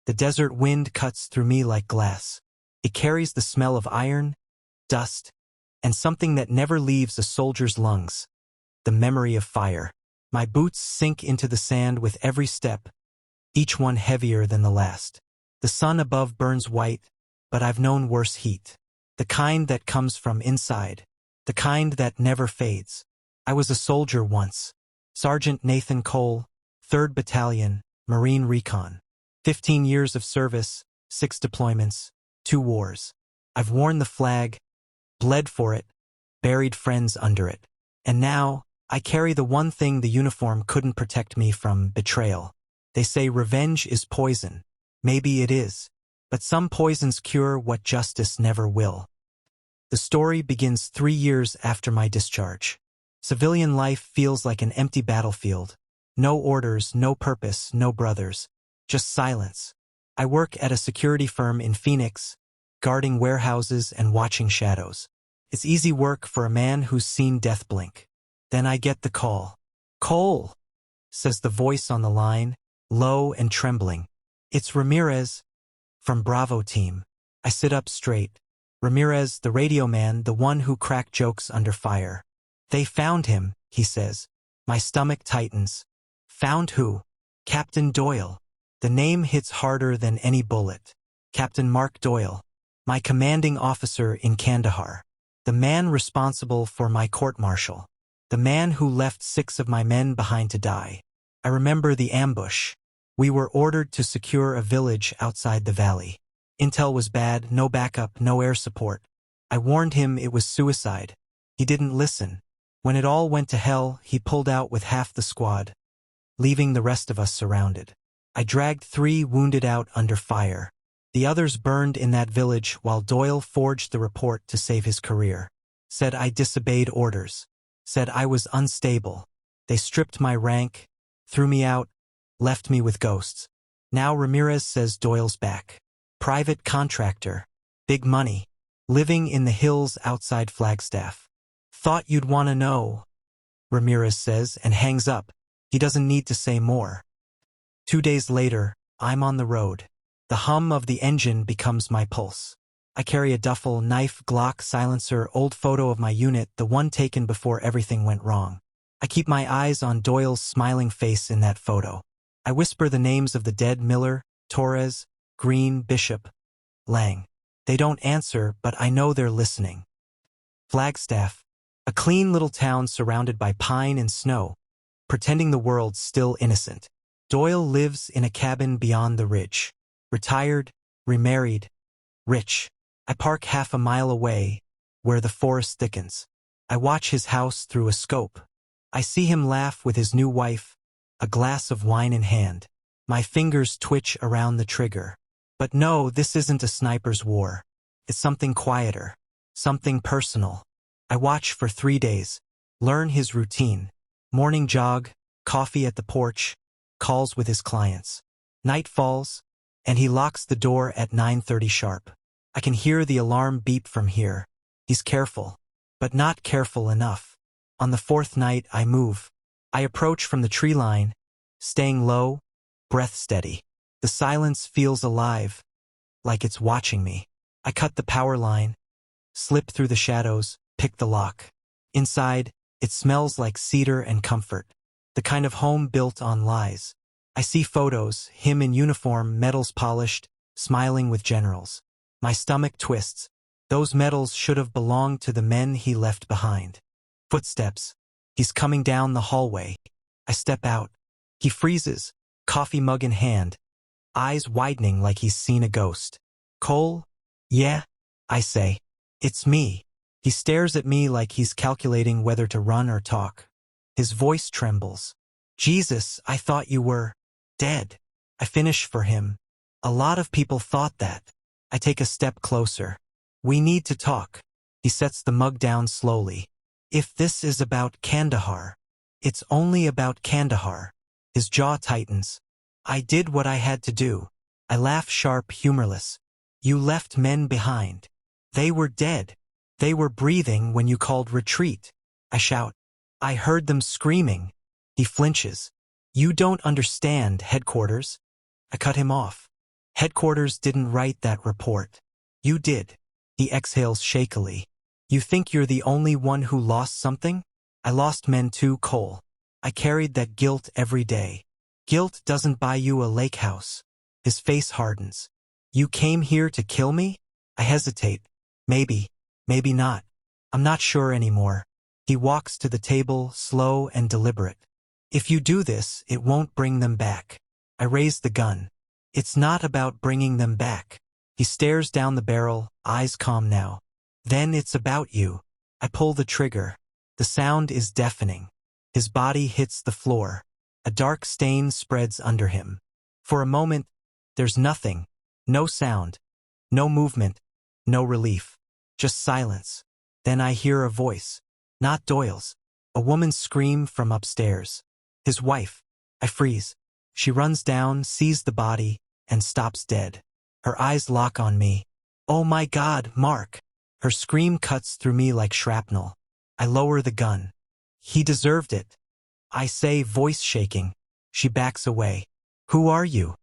The desert wind cuts through me like glass. It carries the smell of iron, dust, and something that never leaves a soldier's lungs, the memory of fire. My boots sink into the sand with every step, each one heavier than the last. The sun above burns white, but I've known worse heat. The kind that comes from inside. The kind that never fades. I was a soldier once. Sergeant Nathan Cole, 3rd Battalion, Marine Recon. 15 years of service, 6 deployments, 2 wars. I've worn the flag, bled for it, buried friends under it. And now, I carry the one thing the uniform couldn't protect me from: betrayal. They say revenge is poison. Maybe it is. But some poisons cure what justice never will. The story begins 3 years after my discharge. Civilian life feels like an empty battlefield. No orders, no purpose, no brothers. Just silence. I work at a security firm in Phoenix, guarding warehouses and watching shadows. It's easy work for a man who's seen death blink. Then I get the call. "Cole," says the voice on the line, low and trembling. "It's Ramirez, from Bravo team." I sit up straight. Ramirez, the radio man, the one who cracked jokes under fire. "They found him," he says. My stomach tightens. "Found who?" "Captain Doyle." The name hits harder than any bullet. Captain Mark Doyle, my commanding officer in Kandahar. The man responsible for my court-martial. The man who left 6 of my men behind to die. I remember the ambush. We were ordered to secure a village outside the valley. Intel was bad, no backup, no air support. I warned him it was suicide. He didn't listen. When it all went to hell, he pulled out with half the squad, leaving the rest of us surrounded. I dragged 3 wounded out under fire. The others burned in that village while Doyle forged the report to save his career. Said I disobeyed orders. Said I was unstable. They stripped my rank, threw me out, left me with ghosts. Now Ramirez says Doyle's back. Private contractor. Big money. Living in the hills outside Flagstaff. "Thought you'd want to know," Ramirez says and hangs up. He doesn't need to say more. 2 days later, I'm on the road. The hum of the engine becomes my pulse. I carry a duffel, knife, Glock, silencer, old photo of my unit, the one taken before everything went wrong. I keep my eyes on Doyle's smiling face in that photo. I whisper the names of the dead: Miller, Torres, Green, Bishop, Lang. They don't answer, but I know they're listening. Flagstaff, a clean little town surrounded by pine and snow, pretending the world's still innocent. Doyle lives in a cabin beyond the ridge. Retired, remarried, rich. I park half a mile away, where the forest thickens. I watch his house through a scope. I see him laugh with his new wife, a glass of wine in hand. My fingers twitch around the trigger. But no, this isn't a sniper's war. It's something quieter, something personal. I watch for 3 days, learn his routine. Morning jog, coffee at the porch, calls with his clients. Night falls, and he locks the door at 9:30 sharp. I can hear the alarm beep from here. He's careful, but not careful enough. On the 4th night, I move. I approach from the tree line, staying low, breath steady. The silence feels alive, like it's watching me. I cut the power line, slip through the shadows, pick the lock. Inside, it smells like cedar and comfort, the kind of home built on lies. I see photos, him in uniform, medals polished, smiling with generals. My stomach twists. Those medals should have belonged to the men he left behind. Footsteps. He's coming down the hallway. I step out. He freezes, coffee mug in hand, eyes widening like he's seen a ghost. "Cole?" "Yeah," I say. "It's me." He stares at me like he's calculating whether to run or talk. His voice trembles. "Jesus, I thought you were dead." I finish for him. "A lot of people thought that." I take a step closer. "We need to talk." He sets the mug down slowly. "If this is about Kandahar, it's only about Kandahar." His jaw tightens. "I did what I had to do." I laugh sharp, humorless. "You left men behind. They were dead. They were breathing when you called retreat." I shout. "I heard them screaming." He flinches. "You don't understand, headquarters." I cut him off. Headquarters didn't write that report. You did. He exhales shakily. You think you're the only one who lost something? I lost men too, Cole. I carried that guilt every day. Guilt doesn't buy you a lake house. His face hardens. You came here to kill me? I hesitate. Maybe. Maybe not. I'm not sure anymore. He walks to the table, slow and deliberate. If you do this, it won't bring them back. I raise the gun. It's not about bringing them back. He stares down the barrel, eyes calm now. Then it's about you. I pull the trigger. The sound is deafening. His body hits the floor. A dark stain spreads under him. For a moment, there's nothing. No sound. No movement. No relief. Just silence. Then I hear a voice. Not Doyle's. A woman's scream from upstairs. His wife. I freeze. She runs down, sees the body, and stops dead. Her eyes lock on me. Oh my God, Mark! Her scream cuts through me like shrapnel. I lower the gun. He deserved it. I say, voice shaking. She backs away. Who are you?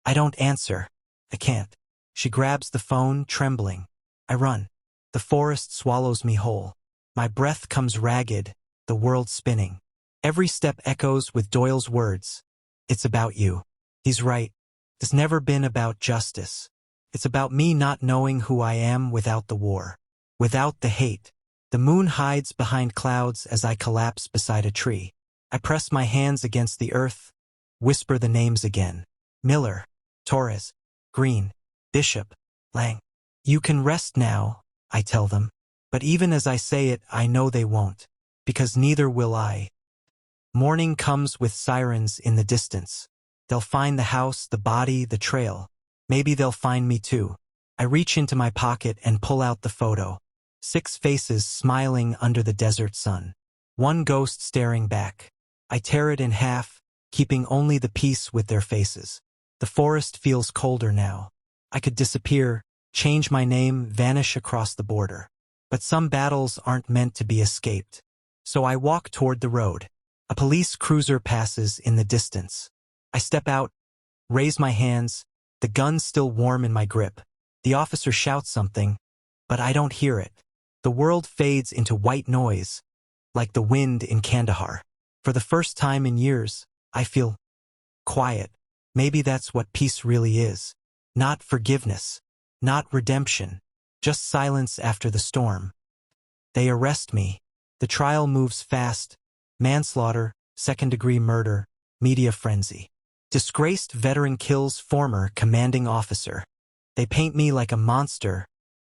I don't answer. I can't. She grabs the phone, trembling. I run. The forest swallows me whole. My breath comes ragged, the world spinning. Every step echoes with Doyle's words. It's about you. He's right. It's never been about justice. It's about me not knowing who I am without the war. Without the hate. The moon hides behind clouds as I collapse beside a tree. I press my hands against the earth, whisper the names again. Miller, Torres, Green, Bishop, Lang. You can rest now, I tell them. But even as I say it, I know they won't. Because neither will I. Morning comes with sirens in the distance. They'll find the house, the body, the trail. Maybe they'll find me too. I reach into my pocket and pull out the photo. 6 faces smiling under the desert sun. 1 ghost staring back. I tear it in half, keeping only the piece with their faces. The forest feels colder now. I could disappear, change my name, vanish across the border. But some battles aren't meant to be escaped. So I walk toward the road. A police cruiser passes in the distance. I step out, raise my hands, the gun still warm in my grip. The officer shouts something, but I don't hear it. The world fades into white noise, like the wind in Kandahar. For the first time in years, I feel quiet. Maybe that's what peace really is. Not forgiveness, not redemption, just silence after the storm. They arrest me. The trial moves fast. Manslaughter, second-degree murder, media frenzy. Disgraced veteran kills former commanding officer. They paint me like a monster,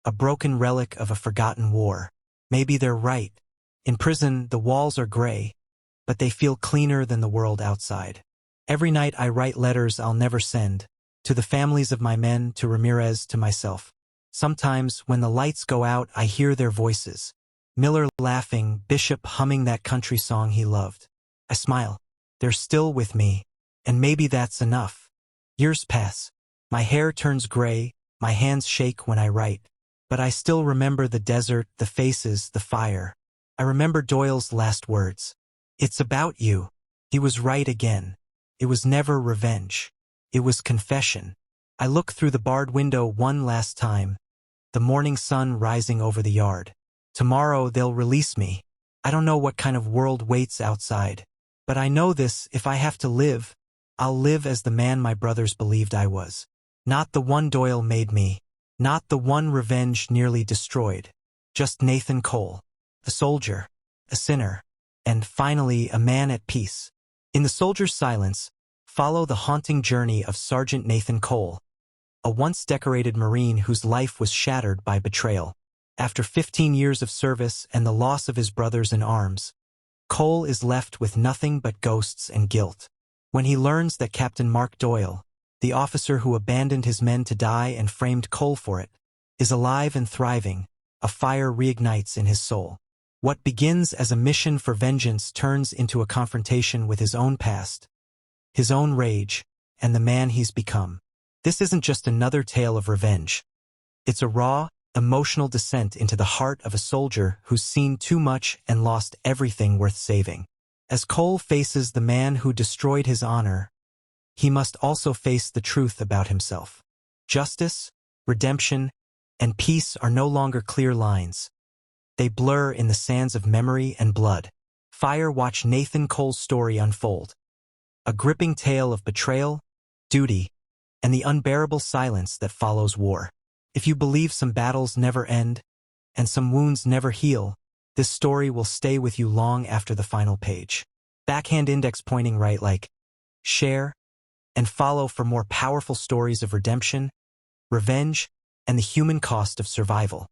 a broken relic of a forgotten war. Maybe they're right. In prison, the walls are gray, but they feel cleaner than the world outside. Every night I write letters I'll never send, to the families of my men, to Ramirez, to myself. Sometimes, when the lights go out, I hear their voices. Miller laughing, Bishop humming that country song he loved. I smile. They're still with me, and maybe that's enough. Years pass. My hair turns gray, my hands shake when I write. But I still remember the desert, the faces, the fire. I remember Doyle's last words. It's about you. He was right again. It was never revenge. It was confession. I look through the barred window one last time. The morning sun rising over the yard. Tomorrow they'll release me. I don't know what kind of world waits outside. But I know this, if I have to live, I'll live as the man my brothers believed I was. Not the one Doyle made me. Not the one revenge nearly destroyed. Just Nathan Cole. A soldier. A sinner. And finally, a man at peace. In the soldier's silence, follow the haunting journey of Sergeant Nathan Cole, a once decorated Marine whose life was shattered by betrayal. After 15 years of service and the loss of his brothers in arms, Cole is left with nothing but ghosts and guilt. When he learns that Captain Mark Doyle, the officer who abandoned his men to die and framed Cole for it, is alive and thriving, a fire reignites in his soul. What begins as a mission for vengeance turns into a confrontation with his own past, his own rage, and the man he's become. This isn't just another tale of revenge. It's a raw, emotional descent into the heart of a soldier who's seen too much and lost everything worth saving. As Cole faces the man who destroyed his honor, he must also face the truth about himself. Justice, redemption, and peace are no longer clear lines. They blur in the sands of memory and blood. Fire, watch Nathan Cole's story unfold. A gripping tale of betrayal, duty, and the unbearable silence that follows war. If you believe some battles never end, and some wounds never heal, this story will stay with you long after the final page. Backhand index pointing right, like, share, and follow for more powerful stories of redemption, revenge, and the human cost of survival.